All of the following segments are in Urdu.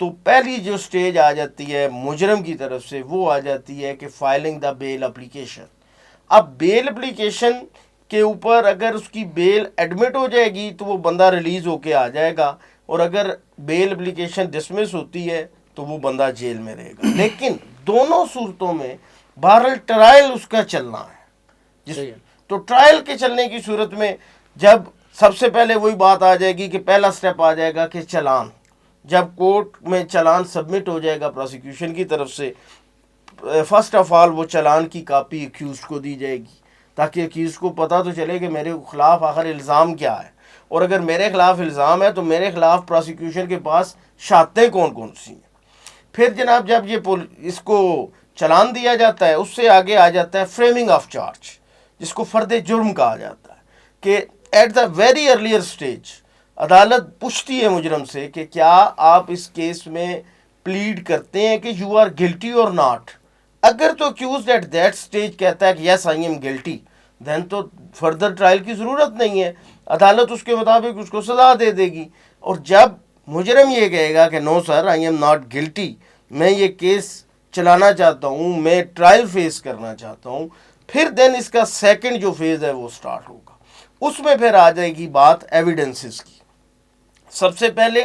تو پہلی جو سٹیج آ جاتی ہے مجرم کی طرف سے وہ آ جاتی ہے کہ فائلنگ دا بیل اپلیکیشن. اب بیل اپلیکیشن کے اوپر اگر اس کی بیل ایڈمٹ ہو جائے گی تو وہ بندہ ریلیز ہو کے آ جائے گا, اور اگر بیل اپلیکیشن ڈسمس ہوتی ہے تو وہ بندہ جیل میں رہے گا. لیکن دونوں صورتوں میں بہرحال ٹرائل اس کا چلنا ہے. تو ٹرائل کے چلنے کی صورت میں جب سب سے پہلے وہی بات آ جائے گی کہ پہلا سٹیپ آ جائے گا کہ چلان. جب کورٹ میں چلان سبمٹ ہو جائے گا پروسیکیوشن کی طرف سے, فرسٹ آف آل وہ چلان کی کاپی ایکیوزڈ کو دی جائے گی, تاکہ ایکیوزڈ کو پتہ تو چلے کہ میرے خلاف آخر الزام کیا ہے, اور اگر میرے خلاف الزام ہے تو میرے خلاف پروسیکیوشن کے پاس شہادتیں کون کون سی ہیں. پھر جناب جب یہ اس کو چلان دیا جاتا ہے, اس سے آگے آ جاتا ہے فریمنگ آف چارج, جس کو فرد جرم کہا جاتا ہے, کہ at the very earlier stage عدالت پوچھتی ہے مجرم سے کہ کیا آپ اس کیس میں پلیڈ کرتے ہیں کہ یو آر گلٹی اور ناٹ. اگر تو اکیوزڈ ایٹ دیٹ سٹیج کہتا ہے کہ یس آئی ایم گلٹی, دین تو فردر ٹرائل کی ضرورت نہیں ہے, عدالت اس کے مطابق اس کو سزا دے دے گی. اور جب مجرم یہ کہے گا کہ نو سر آئی ایم ناٹ گلٹی, میں یہ کیس چلانا چاہتا ہوں, میں ٹرائل فیس کرنا چاہتا ہوں, پھر دین اس کا سیکنڈ جو فیز ہے وہ سٹارٹ ہوگا. اس میں پھر آ جائے گی بات ایویڈنسز کی. سب سے پہلے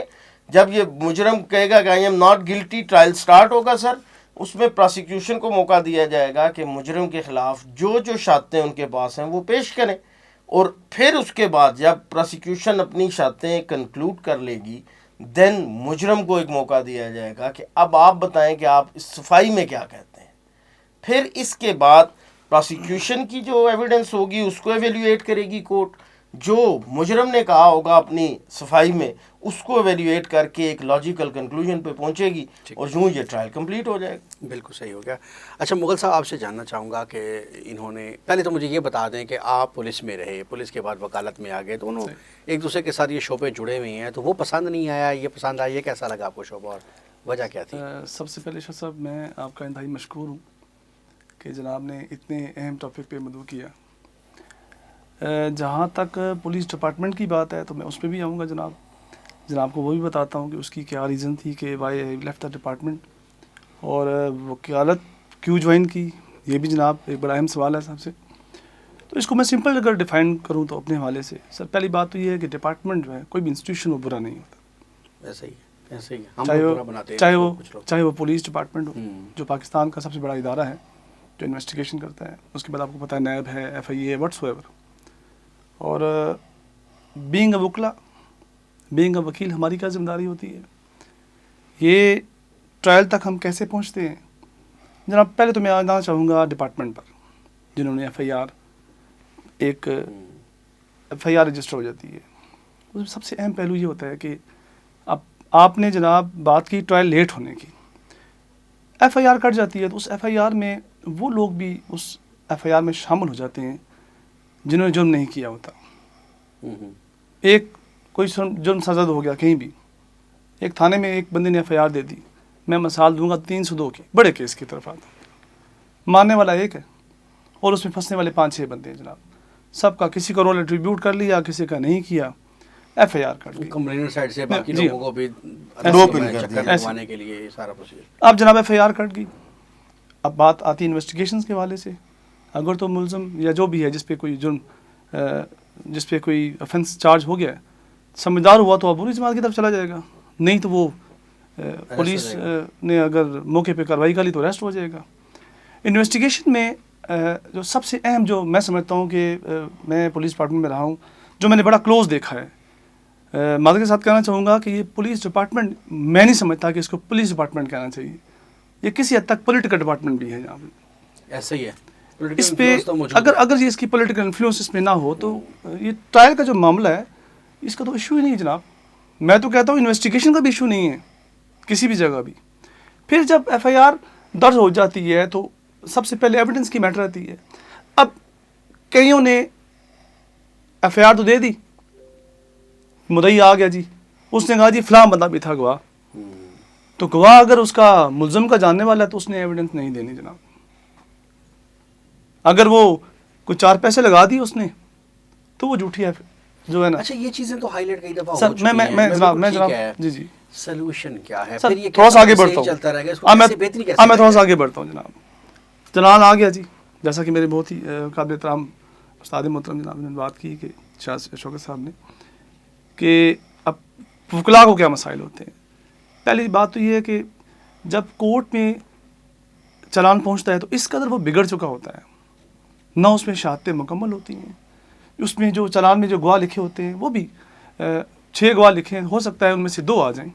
جب یہ مجرم کہے گا کہ I am not guilty, trial start ہوگا سر. اس میں پروسیکیوشن کو موقع دیا جائے گا کہ مجرم کے خلاف جو شہادتیں ان کے پاس ہیں وہ پیش کریں, اور پھر اس کے بعد جب پروسیکیوشن اپنی شہادتیں کنکلوڈ کر لے گی, دین مجرم کو ایک موقع دیا جائے گا کہ اب آپ بتائیں کہ آپ اس صفائی میں کیا کہتے ہیں. پھر اس کے بعد پروسیکیوشن کی جو ایویڈنس ہوگی اس کو ایویلیویٹ کرے گی کورٹ, جو مجرم نے کہا ہوگا اپنی صفائی میں اس کو ایویلیویٹ کر کے ایک لاجیکل کنکلوژن پہ پہنچے گی, اور یوں یہ ٹرائل کمپلیٹ ہو جائے گا. بالکل صحیح ہو گیا. اچھا مغل صاحب, آپ سے جاننا چاہوں گا کہ انہوں نے پہلے تو مجھے یہ بتا دیں کہ آپ پولیس میں رہے, پولیس کے بعد وکالت میں آ گئے, دونوں ایک دوسرے کے ساتھ یہ شعبے جڑے ہوئے ہیں, تو وہ پسند نہیں آیا, یہ پسند آیا, یہ کیسا لگا آپ کو شعبہ اور وجہ کیا تھی؟ سب سے پہلے شاہ صاحب میں آپ کا انتہائی مشکور ہوں کہ جناب نے اتنے اہم ٹاپک پہ مدعو کیا. جہاں تک پولیس ڈپارٹمنٹ کی بات ہے تو میں اس پہ بھی آؤں گا جناب کو وہ بھی بتاتا ہوں کہ اس کی کیا ریزن تھی کہ why I left the department, اور وکالت کیوں جوائن کی, یہ بھی جناب ایک بڑا اہم سوال ہے صاحب سے. تو اس کو میں سمپل اگر ڈیفائن کروں تو اپنے حوالے سے سر, پہلی بات تو یہ ہے کہ ڈپارٹمنٹ جو ہے کوئی بھی انسٹیٹیوشن وہ برا نہیں ہوتا, ایسے ہی ہے, چاہے وہ پولیس ڈپارٹمنٹ ہو جو پاکستان کا سب سے بڑا ادارہ ہے جو انویسٹیگیشن کرتا ہے. اس کے بعد آپ کو پتہ ہے نیب ہے, ایف آئی اے, وٹس ایور. اور بینگ اے وکلا, بینگ اے وکیل ہماری کیا ذمہ داری ہوتی ہے, یہ ٹرائل تک ہم کیسے پہنچتے ہیں. جناب پہلے تو میں آنا چاہوں گا ڈپارٹمنٹ پر, جنہوں نے ایف آئی آر رجسٹر ہو جاتی ہے. اس میں سب سے اہم پہلو یہ ہوتا ہے کہ اب آپ نے جناب بات کی ٹرائل لیٹ ہونے کی, ایف آئی آر کٹ جاتی ہے, تو اس ایف آئی آر میں وہ لوگ بھی اس ایف آئی آر میں شامل ہو جاتے ہیں جنہوں نے جرم نہیں کیا ہوتا. ایک کوئی جرم سرزد ہو گیا کہیں بھی, ایک تھانے میں ایک بندے نے ایف آئی آر دے دی, میں مثال دوں گا 302 کی, بڑے کیس کی طرف آتا ہوں, مارنے والا ایک ہے اور اس میں پھنسنے والے 5-6 بندے ہیں جناب, سب کا کسی کا رول ایٹریبیوٹ کر لیا, کسی کا نہیں کیا, ایف آئی آر کر دی. کمپلینر سائڈ سے باقی جی لوگوں کو بھی چکر لگوانے کے لیے سارا پروسیجر. اب جناب ایف آئی آر کٹ گئی, اب بات آتی ہے انویسٹیگیشنز کے حوالے سے. اگر تو ملزم یا جو بھی ہے جس پہ کوئی جرم, جس پہ کوئی افینس چارج ہو گیا ہے, سمجھدار ہوا تو عبوری جماعت کی طرف چلا جائے گا, نہیں تو وہ پولیس نے اگر موقع پہ کارروائی کر لی تو اریسٹ ہو جائے گا. انویسٹیگیشن میں جو سب سے اہم جو میں سمجھتا ہوں کہ میں پولیس ڈپارٹمنٹ میں رہا ہوں, جو میں نے بڑا کلوز دیکھا ہے, معذرت کے ساتھ کہنا چاہوں گا کہ یہ پولیس ڈپارٹمنٹ, میں نہیں سمجھتا کہ اس کو پولیس ڈپارٹمنٹ کہنا چاہیے, یہ کسی حد تک پولیٹیکل ڈپارٹمنٹ بھی ہے یہاں پہ. ایسا ہی ہے اس پہ اگر یہ اس کی پولیٹیکل انفلوئنس اس میں نہ ہو تو یہ ٹرائل کا جو معاملہ ہے اس کا تو ایشو ہی نہیں جناب. میں تو کہتا ہوں انویسٹیگیشن کا بھی ایشو نہیں ہے کسی بھی جگہ بھی. پھر جب ایف آئی آر درج ہو جاتی ہے تو سب سے پہلے ایویڈنس کی میٹر آتی ہے. اب کئیوں نے ایف آئی آر تو دے دی, مدعی آ گیا جی, اس نے کہا جی فلاں بندہ بھی تھا گواہ, تو گواہ اگر اس کا ملزم کا جاننے والا ہے تو اس نے ایویڈنس نہیں دینی جناب. اگر وہ کوئی 4 پیسے لگا دی اس نے تو وہ جھوٹی ہے جو ہے نا. اچھا یہ چیزیں تو ہائی لائٹ کئی دفعہ سر میں جناب جی سلوشن کیا ہے؟ سر پھر یہ تھوڑا سا آگے کیسے بڑھتا ہوں، چلتا رہے گا، اس کو اب کیسے بہتری کیسے میں لائے تھوڑا سا گا؟ آگے بڑھتا ہوں جناب. چلان آ گیا جی، جیسا کہ میرے بہت ہی قابل احترام استاد محترم جناب نے بات کی کہ شوکت صاحب نے، کہ اب وکلاء کو کیا مسائل ہوتے ہیں. پہلی بات تو یہ ہے کہ جب کورٹ میں چلان پہنچتا ہے تو اس قدر وہ بگڑ چکا ہوتا ہے، نہ اس میں شہادتیں مکمل ہوتی ہیں، اس میں جو چلان میں جو گواہ لکھے ہوتے ہیں وہ بھی 6 گواہ لکھے ہیں، ہو سکتا ہے ان میں سے 2 آ جائیں.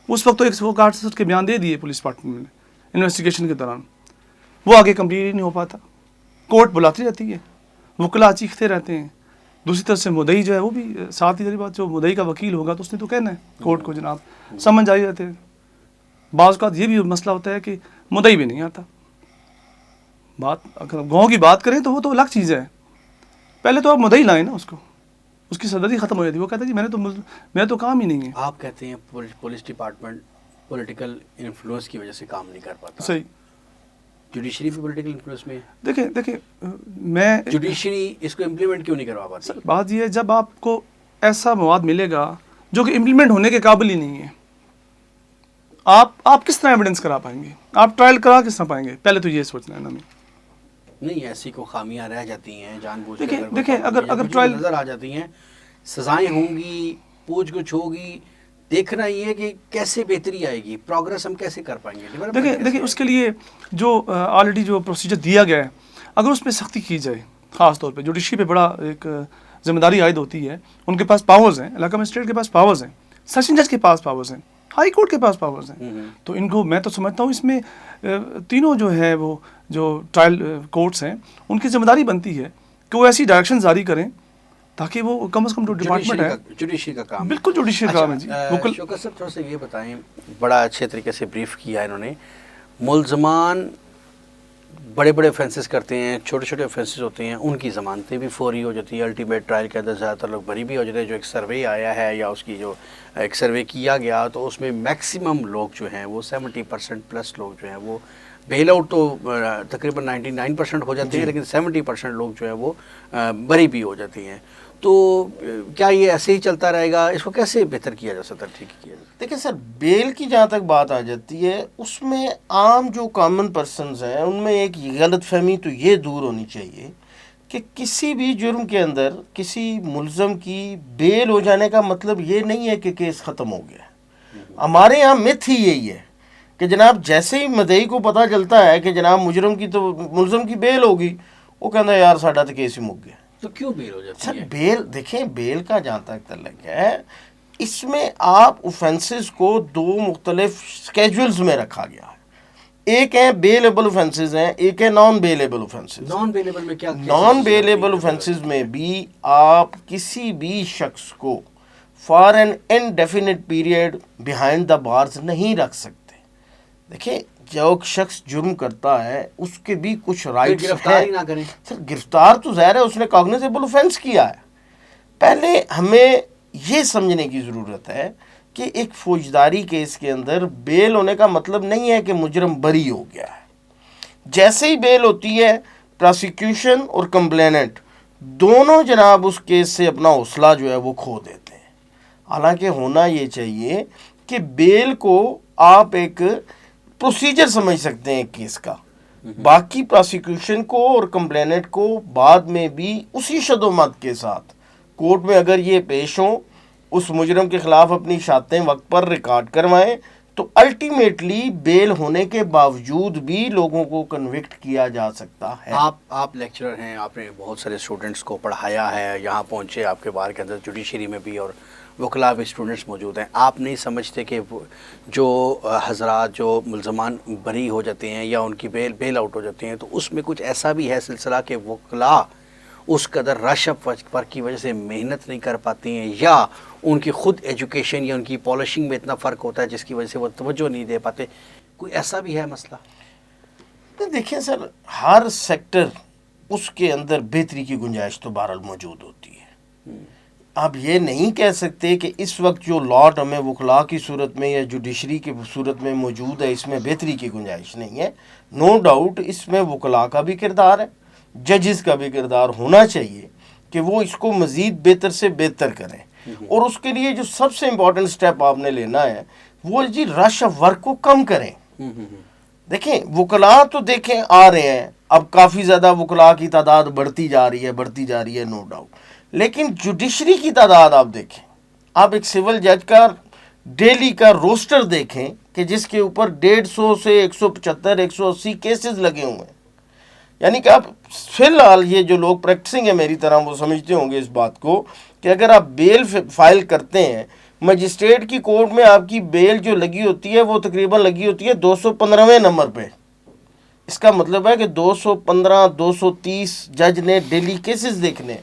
اس وقت تو 168 کے بیان دے دیے پولیس ڈپارٹمنٹ نے انویسٹیگیشن کے دوران، وہ آگے کمپلیٹ ہی نہیں ہو پاتا. کورٹ بلاتی رہتی ہے، وکلاء چیختے رہتے ہیں. دوسری طرف سے مدعی جو ہے وہ بھی ساتھ ہی بات، جو مدعی کا وکیل ہوگا تو اس نے تو کہنا ہے کورٹ کو جناب سمجھ آئی رہتے ہیں. بعض اوقات یہ بھی مسئلہ ہوتا ہے کہ مدعی بھی نہیں آتا. بات اگر گاؤں کی بات کریں تو وہ تو الگ چیز ہے، پہلے تو آپ مدعی لائیں نا، اس کی صدر ہی ختم ہو جاتی ہے. وہ کہتا ہے کہ میں تو کام ہی نہیں ہے. آپ کہتے ہیں پولیس ڈپارٹمنٹ پولیٹیکل انفلوئنس کی وجہ سے کام نہیں کر پاتا. صحیح. جوڈیشری بھی پولیٹیکل انفلوئنس میں ہے. دیکھیں میں جوڈیشری اس کو امپلیمنٹ کیوں نہیں کروا پاتی؟ سر بات یہ ہے، جب آپ کو ایسا مواد ملے گا جو کہ امپلیمنٹ ہونے کے قابل ہی نہیں ہے، آپ کس طرح ایویڈنس کرا پائیں گے؟ آپ ٹرائل کرا کس طرح پائیں گے؟ پہلے تو یہ سوچنا ہے نا. نہیں، ایسی کو خامیاں رہ جاتی ہیں جان بوجھ کے. دیکھیں اگر ٹرائل نظر آ جاتی ہیں، سزائیں ہوں گی، پوچھ گچھ ہوگی، دیکھنا یہ ہے کہ کیسے بہتری آئے گی، پروگرس ہم کیسے کر پائیں گے. دیکھیں اس کے لیے جو آلریڈی جو پروسیجر دیا گیا ہے، اگر اس پہ سختی کی جائے، خاص طور پہ جوڈیشری پہ بڑا ایک ذمہ داری عائد ہوتی ہے. ان کے پاس پاورز ہیں، علاقہ مجسٹریٹ کے پاس پاورز ہیں، سیشن جج کے پاس پاورز ہیں، ہائی کورٹ کے پاس پاورز ہیں. تو ان کو میں تو سمجھتا ہوں اس میں تینوں جو ہے وہ جو ٹرائل کورٹس ہیں ان کی ذمہ داری بنتی ہے کہ وہ ایسی ڈائریکشن جاری کریں تاکہ وہ کم از کم جو ڈپارٹمنٹ ہے جوڈیشری کا کام، بالکل جوڈیشری کا کام ہے جی. شوکت صاحب تھوڑا سا یہ بتائیں، بڑا اچھے طریقے سے بریف کیا انہوں نے. ملزمان بڑے بڑے آفینسز کرتے ہیں، چھوٹے چھوٹے آفینسز ہوتے ہیں، ان کی ضمانتیں بھی فوری ہو جاتی ہیں. الٹیمیٹ ٹرائل کے اندر زیادہ تر لوگ بری بھی ہو جاتے ہیں. جو ایک سروے آیا ہے یا اس کی جو ایک سروے کیا گیا تو اس میں میکسیمم لوگ جو ہیں وہ 70% پلس لوگ جو ہیں وہ بیل آؤٹ تو تقریباً 99% ہو جاتے ہیں، لیکن 70% لوگ جو ہیں وہ بری بھی ہو جاتی ہیں. تو کیا یہ ایسے ہی چلتا رہے گا؟ اس کو کیسے بہتر کیا جا سکتا ہے، ٹھیک کیا جا سکتا ہے؟ دیکھیں سر، بیل کی جہاں تک بات آ جاتی ہے، اس میں عام جو کامن پرسنز ہیں ان میں ایک غلط فہمی تو یہ دور ہونی چاہیے کہ کسی بھی جرم کے اندر کسی ملزم کی بیل ہو جانے کا مطلب یہ نہیں ہے کہ کیس ختم ہو گیا. ہمارے یہاں متھ ہی یہی ہے کہ جناب جیسے ہی مدعی کو پتہ چلتا ہے کہ جناب ملزم کی بیل ہوگی، وہ کہتا ہے یار ساڈا تو کیس ہی مک گیا. تو کیوں بیل ہو جاتی سر ہے؟ بیل دیکھیں، بیل کا جہاں تک تعلق ہے، اس میں آپ اوفینسز کو 2 مختلف سکیجولز میں رکھا گیا ہے. ایک ہے بیلیبل اوفینسز ہیں، ایک ہے naan bailable offences. Naan bailable میں کیا؟ نان بیلیبل اوفینسز میں بھی آپ کسی بھی شخص کو for an indefinite period behind the bars نہیں رکھ سکتے. دیکھیں جو شخص جرم کرتا ہے اس کے بھی کچھ رائٹس ہیں. گرفتار ہی نہ کریں. سر گرفتار تو ظاہر ہے اس نے کاگنیزیبل اوفینس کیا ہے. پہلے ہمیں یہ سمجھنے کی ضرورت ہے کہ ایک فوجداری کیس کے اندر بیل ہونے کا مطلب نہیں ہے کہ مجرم بری ہو گیا ہے. جیسے ہی بیل ہوتی ہے، پراسیکیوشن اور کمپلیننٹ دونوں جناب اس کیس سے اپنا حوصلہ جو ہے وہ کھو دیتے ہیں. حالانکہ ہونا یہ چاہیے کہ بیل کو آپ ایک پروسیجر سمجھ سکتے ہیں کیس کا، باقی پراسیکیوشن کو اور کمپلیننٹ کو بعد میں بھی اسی شد و مت کے ساتھ کورٹ میں اگر یہ پیش ہوں، اس مجرم کے خلاف اپنی شہادتیں وقت پر ریکارڈ کروائیں، تو الٹیمیٹلی بیل ہونے کے باوجود بھی لوگوں کو کنوکٹ کیا جا سکتا ہے. آپ لیکچرر ہیں، آپ نے بہت سارے اسٹوڈنٹس کو پڑھایا ہے، یہاں پہنچے آپ کے بار کے اندر جوڈیشری میں بھی، اور وکلاء بھی اسٹوڈنٹس موجود ہیں. آپ نہیں سمجھتے کہ جو حضرات جو ملزمان بری ہو جاتے ہیں یا ان کی بیل آؤٹ ہو جاتے ہیں، تو اس میں کچھ ایسا بھی ہے سلسلہ کہ وکلاء اس قدر رش پر کی وجہ سے محنت نہیں کر پاتے ہیں، یا ان کی خود ایجوکیشن یا ان کی پالشنگ میں اتنا فرق ہوتا ہے جس کی وجہ سے وہ توجہ نہیں دے پاتے؟ کوئی ایسا بھی ہے مسئلہ؟ دیکھیں سر، ہر سیکٹر اس کے اندر بہتری کی گنجائش تو بہرحال موجود ہوتی ہے. آپ یہ نہیں کہہ سکتے کہ اس وقت جو لاٹ ہمیں وکلاء کی صورت میں یا جوڈیشری کی صورت میں موجود ہے اس میں بہتری کی گنجائش نہیں ہے. نو ڈاؤٹ اس میں وکلاء کا بھی کردار ہے، ججز کا بھی کردار ہونا چاہیے کہ وہ اس کو مزید بہتر سے بہتر کریں. اور اس کے لیے جو سب سے امپورٹنٹ سٹیپ آپ نے لینا ہے وہ جی رش آف ورک کو کم کریں. دیکھیں وکلاء تو دیکھیں آ رہے ہیں، اب کافی زیادہ وکلاء کی تعداد بڑھتی جا رہی ہے نو ڈاؤٹ، لیکن جوڈیشری کی تعداد آپ دیکھیں. آپ ایک سول جج کا ڈیلی کا روسٹر دیکھیں کہ جس کے اوپر 150 سے 175 180 کیسز لگے ہوئے ہیں. یعنی کہ آپ فی الحال یہ جو لوگ پریکٹسنگ ہے میری طرح وہ سمجھتے ہوں گے اس بات کو کہ اگر آپ بیل فائل کرتے ہیں مجسٹریٹ کی کورٹ میں، آپ کی بیل جو لگی ہوتی ہے وہ تقریباً لگی ہوتی ہے 215ویں نمبر پہ. اس کا مطلب ہے کہ 215 230 جج نے ڈیلی کیسز دیکھنے ہیں.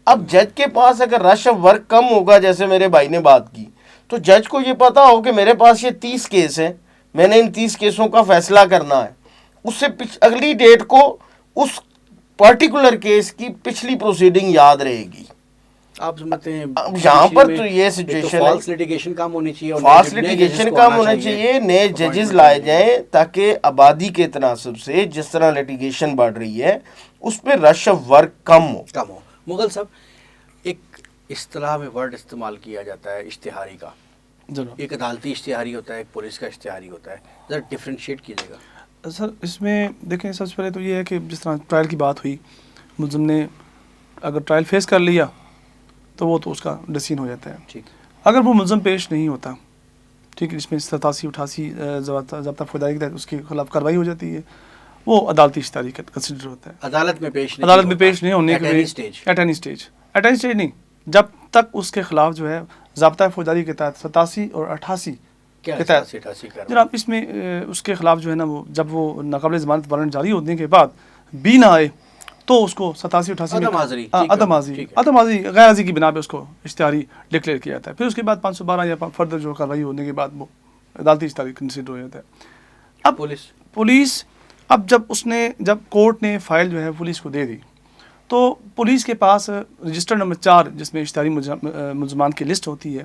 اب جج کے پاس اگر رش آف ورک کم ہوگا، جیسے میرے بھائی نے بات کی، تو جج کو یہ پتا ہو کہ میرے پاس یہ 30 کیس ہیں، میں نے ان 30 کیسوں کا فیصلہ کرنا ہے. اس سے اگلی ڈیٹ کو اس پارٹیکولر کیس کی پچھلی پروسیڈنگ یاد رہے گی. آپ سمجھتے ہیں یہاں پر تو یہ سچویشن ہے، فالس لیٹیگیشن کم ہونی چاہیے، فاسٹ لیٹیگیشن کم ہونا چاہیے، نئے ججز لائے جائیں تاکہ آبادی کے تناسب سے جس طرح لیٹیگیشن بڑھ رہی ہے اس پہ رش آف ورک کم ہو. مغل صاحب، ایک اصطلاح میں ورڈ استعمال کیا جاتا ہے اشتہاری کا. ایک عدالتی اشتہاری ہوتا ہے، ایک پولیس کا اشتہاری ہوتا ہے، ذرا ڈفرینشیٹ کیجیے گا. سر اس میں دیکھیں سب سے پہلے تو یہ ہے کہ جس طرح ٹرائل کی بات ہوئی، ملزم نے اگر ٹرائل فیس کر لیا تو وہ تو اس کا ڈسین ہو جاتا ہے. ٹھیک. اگر وہ ملزم پیش نہیں ہوتا، ٹھیک ہے، اس میں 87 88 ضابطہ فوجداری کے تحت اس کے خلاف کارروائی ہو جاتی ہے، وہ عدالتی اشتہاری کنسیڈر ہوتا ہے. عدالت میں پیش نہیں ہونے کے ایٹ اینی اسٹیج نہیں، جب تک اس کے خلاف جو ہے ضابطہ فوجداری کے تحت 87 اور 88 کے تحت جناب اس میں اس کے خلاف جو ہے نا وہ جب وہ ناقابل ضمانت وارنٹ جاری ہونے کے بعد بھی نہ آئے تو اس کو 87 88 عدم حاضری غیر حاضری کی بنا پہ اس کو اشتہاری ڈکلیئر کیا جاتا ہے. پھر اس کے بعد 512 یا فردر جو کارروائی ہونے کے بعد وہ عدالتی اشتہاری کنسیڈر ہو جاتا ہے. اب پولیس اب جب کورٹ نے فائل جو ہے پولیس کو دے دی تو پولیس کے پاس رجسٹر نمبر 4 جس میں اشتہاری ملزمان کی لسٹ ہوتی ہے،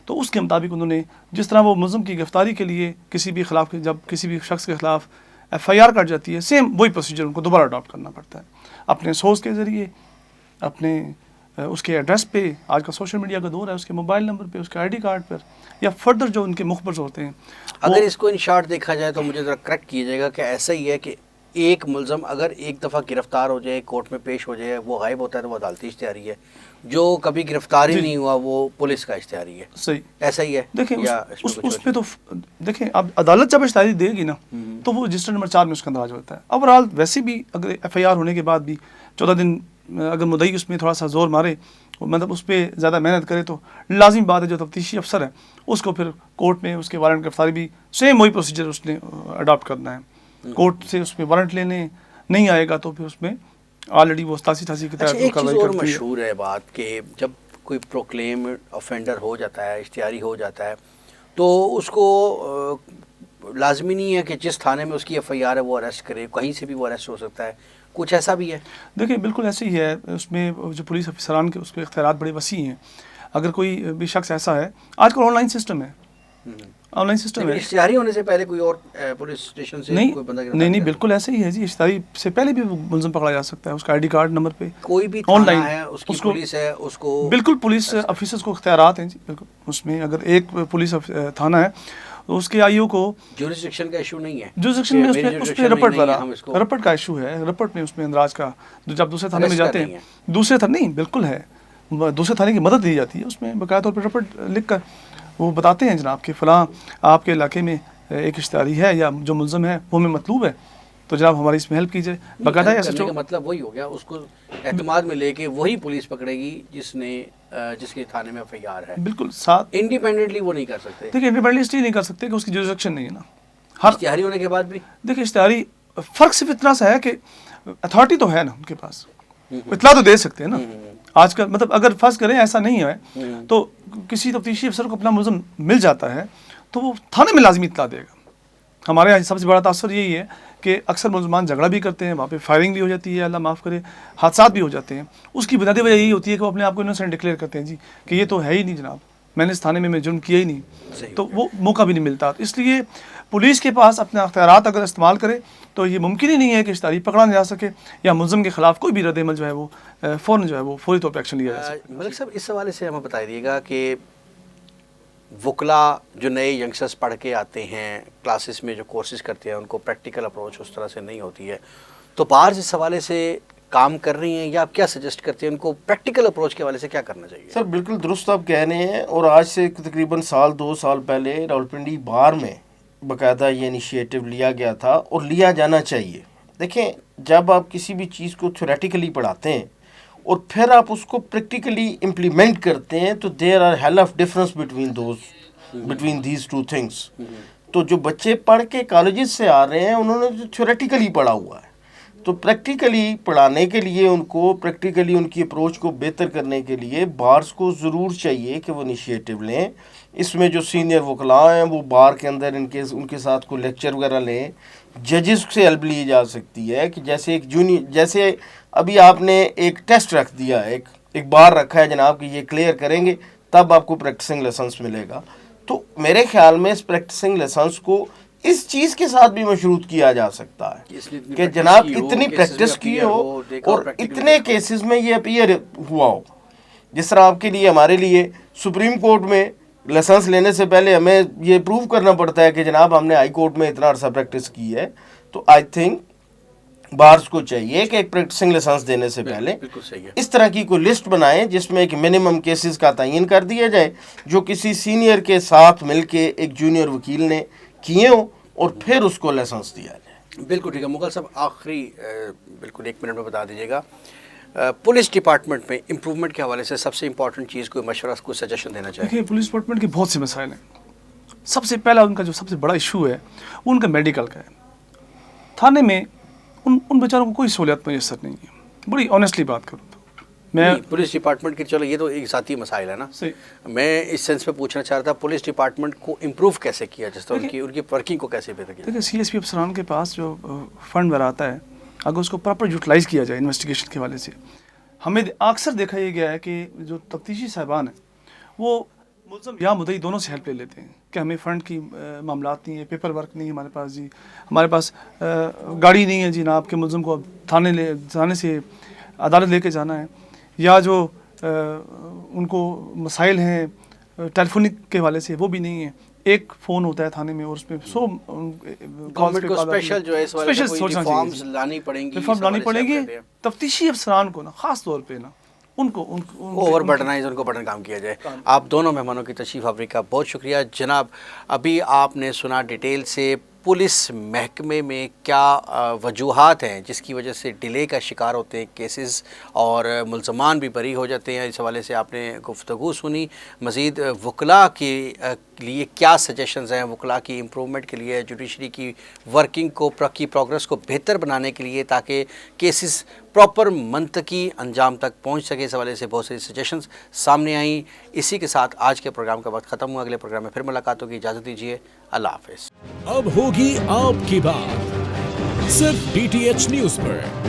تو اس کے مطابق انہوں نے جس طرح وہ ملزم کی گرفتاری کے لیے جب کسی بھی شخص کے خلاف ایف آئی آر کٹ جاتی ہے، سیم وہی پروسیجر ان کو دوبارہ اڈاپٹ کرنا پڑتا ہے. اپنے سورس کے ذریعے، اپنے اس کے ایڈریس پہ، آج کا سوشل میڈیا کا دور ہے، اس کے موبائل نمبر پہ، اس کے آئی ڈی کارڈ پر، یا فردر جو ان کے مخبر ہوتے ہیں. اگر اس کو ان شارٹ دیکھا جائے تو مجھے ذرا کریکٹ کیجیے گا کہ ایسا ہی ہے کہ ایک ملزم اگر ایک دفعہ گرفتار ہو جائے، کورٹ میں پیش ہو جائے، وہ غائب ہوتا ہے تو وہ عدالتی اشتہاری ہے، جو کبھی گرفتار ہی نہیں ہوا وہ پولیس کا اشتہاری ہے. صحیح، ایسا ہی ہے. دیکھیں اس پہ تو دیکھیں اب عدالت جب اشتہاری دے گی نا تو وہ رجسٹر نمبر 4 میں اس کا اندراج ہوتا ہے. اوورآل ویسے بھی اگر ایف آئی آر ہونے کے بعد بھی 14 دن اگر مدعی اس میں تھوڑا سا زور مارے، مطلب اس پہ زیادہ محنت کرے، تو لازمی بات ہے جو تفتیشی افسر ہے اس کو پھر کورٹ میں اس کے وارنٹ گرفتاری بھی سیم وہی پروسیجر اس نے اڈاپٹ کرنا ہے. کورٹ سے اس میں وارنٹ لینے نہیں آئے گا تو پھر اس میں آلریڈی وہ 87 88 کے تحت ایک چیز اور مشہور ہے بات کہ جب کوئی پروکلیم آفینڈر ہو جاتا ہے، اشتہاری ہو جاتا ہے، تو اس کو لازمی نہیں ہے کہ جس تھانے میں اس کی ایف آئی آر ہے وہ اریسٹ کرے، کہیں سے بھی وہ اریسٹ ہو سکتا ہے. کچھ ایسا بھی ہے؟ دیکھیں بالکل ایسے ہی ہے. اس میں جو پولیس افسران کے اس کے اختیارات بڑے وسیع ہیں. اگر کوئی بھی شخص ایسا ہے، آج کل آن لائن سسٹم ہے، اشتہاری ہونے سے پہلے کوئی اور پولیس اسٹیشن سے کوئی بندہ نہیں بالکل ایسے ہی ہے جی. اشتہاری سے پہلے بھی ملزم پکڑا جا سکتا ہے، اس کا آئی ڈی کارڈ نمبر پہ کوئی بھی آن لائن ہے، اس کی پولیس ہے، اس کو بالکل پولیس آفیسرز کو اختیارات ہیں جی. بالکل اس میں اگر ایک پولیس تھانہ ہے تو اس کے آئی او کو جورسڈکشن کا ایشو نہیں ہے. جورسڈکشن میں اس پہ رپٹ کا ایشو ہے. رپٹ میں اس میں اندراج کا جب دوسرے تھانے میں جاتے ہیں، دوسرے تھانے نہیں بالکل ہے، دوسرے تھانے کی مدد دی جاتی ہے. اس میں باقاعدہ طور پہ رپٹ لکھ کر وہ بتاتے ہیں جناب کہ فلاں آپ کے علاقے میں ایک اشتہاری ہے یا جو ملزم ہے وہ ہمیں مطلوب ہے، تو جناب ہماری اس میں ہیلپ کیجیے. باقاعدہ ایسا کا مطلب وہی ہو گیا، اس کو اعتماد میں لے کے وہی پولیس پکڑے گی جس کے تھانے میں ایف آئی آر ہے. بالکل ساتھ انڈیپینڈنٹلی وہ نہیں کر سکتے. دیکھیں انڈیپینڈنٹلی اس لیے نہیں کر سکتے کہ اس کی جورسڈکشن نہیں ہے نا. ہر اشتہاری ہونے کے بعد بھی دیکھیں اشتہاری فرق صرف اتنا سا ہے کہ اتھارٹی تو ہے نا ان کے پاس، اطلاع تو دے سکتے ہیں نا. آج کل مطلب اگر فرض کریں ایسا نہیں ہے تو کسی تفتیشی افسر کو اپنا ملزم مل جاتا ہے تو وہ تھانے میں لازمی اطلاع دے گا. ہمارے یہاں سب سے بڑا تاثر یہی ہے کہ اکثر ملزمان جھگڑا بھی کرتے ہیں، وہاں پہ فائرنگ بھی ہو جاتی ہے، اللہ معاف کرے حادثات بھی ہو جاتے ہیں. اس کی بنیادی وجہ یہی ہوتی ہے کہ وہ اپنے آپ کو انوسینٹ ڈکلیئر کرتے ہیں جی کہ یہ تو ہے ہی نہیں جناب، میں نے اس تھانے میں جرم کیا ہی نہیں, صحیح تو وہ موقع بھی نہیں ملتا. اس لیے پولیس کے پاس اپنے اختیارات اگر استعمال کرے تو یہ ممکن ہی نہیں ہے کہ اشتہاری پکڑا نہ جا سکے یا ملزم کے خلاف کوئی بھی رد عمل جو ہے وہ فوراً جو ہے وہ فوری طور پہ ایکشن لیا جا سکے. ملک صاحب اس حوالے سے ہمیں بتا دیجیے گا کہ وکلاء جو نئے ینگسٹرس پڑھ کے آتے ہیں کلاسز میں جو کورسز کرتے ہیں ان کو پریکٹیکل اپروچ اس طرح سے نہیں ہوتی ہے, تو بارز اس حوالے سے کام کر رہی ہیں یا آپ کیا سجیسٹ کرتے ہیں ان کو پریکٹیکل اپروچ کے حوالے سے کیا کرنا چاہیے؟ سر بالکل درست آپ کہہ رہے ہیں, اور آج سے تقریباً 2 سال پہلے راولپنڈی بار میں باقاعدہ یہ انیشیٹو لیا گیا تھا اور لیا جانا چاہیے. دیکھیں جب آپ کسی بھی چیز کو تھیوریٹیکلی پڑھاتے ہیں اور پھر آپ اس کو پریکٹیکلی امپلیمنٹ کرتے ہیں تو there are hell of difference between these two things. تو جو بچے پڑھ کے کالجز سے آ رہے ہیں انہوں نے تھیوریٹیکلی پڑھا ہوا ہے, تو پریکٹیکلی پڑھانے کے لیے ان کو پریکٹیکلی ان کی اپروچ کو بہتر کرنے کے لیے بارز کو ضرور چاہیے کہ وہ انیشیٹو لیں. اس میں جو سینئر وکلاء ہیں وہ بار کے اندر ان کے ساتھ کوئی لیکچر وغیرہ لیں. ججز سے ہیلپ لی جا سکتی ہے کہ جیسے ابھی آپ نے ایک ٹیسٹ رکھ دیا ہے, ایک بار رکھا ہے جناب کہ یہ کلیئر کریں گے تب آپ کو پریکٹسنگ لائسنس ملے گا. تو میرے خیال میں اس پریکٹسنگ لائسنس کو اس چیز کے ساتھ بھی مشروط کیا جا سکتا ہے کہ جناب اتنی پریکٹس کی ہو اور اتنے کیسز میں یہ اپیئر ہوا ہو. جس طرح آپ کے لیے ہمارے لیے سپریم کورٹ میں لائسنس لینے سے پہلے ہمیں یہ پروو کرنا پڑتا ہے کہ جناب ہم نے ہائی کورٹ میں اتنا عرصہ پریکٹس کی ہے, تو آئی تھنک بارز کو چاہیے کہ ایک پریکٹسنگ لائسنس دینے سے پہلے اس طرح کی کوئی لسٹ بنائیں جس میں ایک منیمم کیسز کا تعین کر دیا جائے جو کسی سینئر کے ساتھ مل کے ایک جونیئر وکیل نے کیے ہوں اور پھر اس کو لائسنس دیا جائے. بالکل ٹھیک ہے. مغل صاحب آخری بالکل 1 منٹ میں بتا دیجیے گا, پولیس ڈپارٹمنٹ میں امپرومنٹ کے حوالے سے سب سے امپورٹنٹ چیز کوئی مشورہ کوئی سجیشن دینا چاہیے؟ دیکھیں پولیس ڈپارٹمنٹ کے بہت سے مسائل ہیں. سب سے پہلا ان کا جو سب سے بڑا ایشو ہے وہ ان کا میڈیکل کا ہے. تھانے میں ان بیچاروں کو کوئی سہولیات میسر نہیں ہے. بڑی آنیسٹلی بات کروں تو میں پولیس ڈپارٹمنٹ کی, چلو یہ تو ایک ذاتی مسائل ہے نا, میں اس سینس میں پوچھنا چاہ رہا تھا پولیس ڈپارٹمنٹ کو امپروو کیسے کیا, جس طرح ان کی ورکنگ کو کیسے بہتر کیا؟ دیکھیں سی ایس پی افسران کے پاس جو فنڈ وغیرہ آتا ہے اگر اس کو پراپر یوٹیلائز کیا جائے انویسٹیگیشن کے حوالے سے, ہمیں اکثر دیکھا یہ گیا ہے کہ جو تفتیشی صاحبان ہیں وہ ملزم یا مدعی دونوں سے ہیلپ لے لیتے ہیں کہ ہمیں فنڈ کی معاملات نہیں ہے, پیپر ورک نہیں ہے ہمارے پاس جی, ہمارے پاس گاڑی نہیں ہے جناب کہ ملزم کو تھانے سے عدالت لے کے جانا ہے, یا جو ان کو مسائل ہیں ٹیلی فونک کے حوالے سے وہ بھی نہیں ہے. ایک فون ہوتا ہے تھانے میں اور اس میں گورنمنٹ کو اسپیشل جو ہے اس والے کوئی ریفارمز لانی پڑیں گی, تفتیشی افسران کو نا خاص طور پہ نا ان کو اوور برڈنائز ان کو بٹن کام کیا جائے. آپ دونوں مہمانوں کی تشریف آوری کا بہت شکریہ جناب. ابھی آپ نے سنا ڈیٹیل سے پولیس محکمے میں کیا وجوہات ہیں جس کی وجہ سے ڈیلے کا شکار ہوتے ہیں کیسز اور ملزمان بھی بری ہو جاتے ہیں. اس حوالے سے آپ نے گفتگو سنی. مزید وکلاء کے لیے کیا سجیشنز ہیں, وکلاء کی امپرومنٹ کے لیے, جوڈیشری کی ورکنگ کو کی پروگرس کو بہتر بنانے کے لیے تاکہ کیسز پراپر منطقی انجام تک پہنچ سکے, اس حوالے سے بہت سی سجیشنز سامنے آئیں. اسی کے ساتھ آج کے پروگرام کا وقت ختم ہوا. اگلے پروگرام میں پھر ملاقات ہوگی. اجازت دیجیے. اللہ حافظ. اب ہوگی آپ کی بات صرف DTH نیوز پر.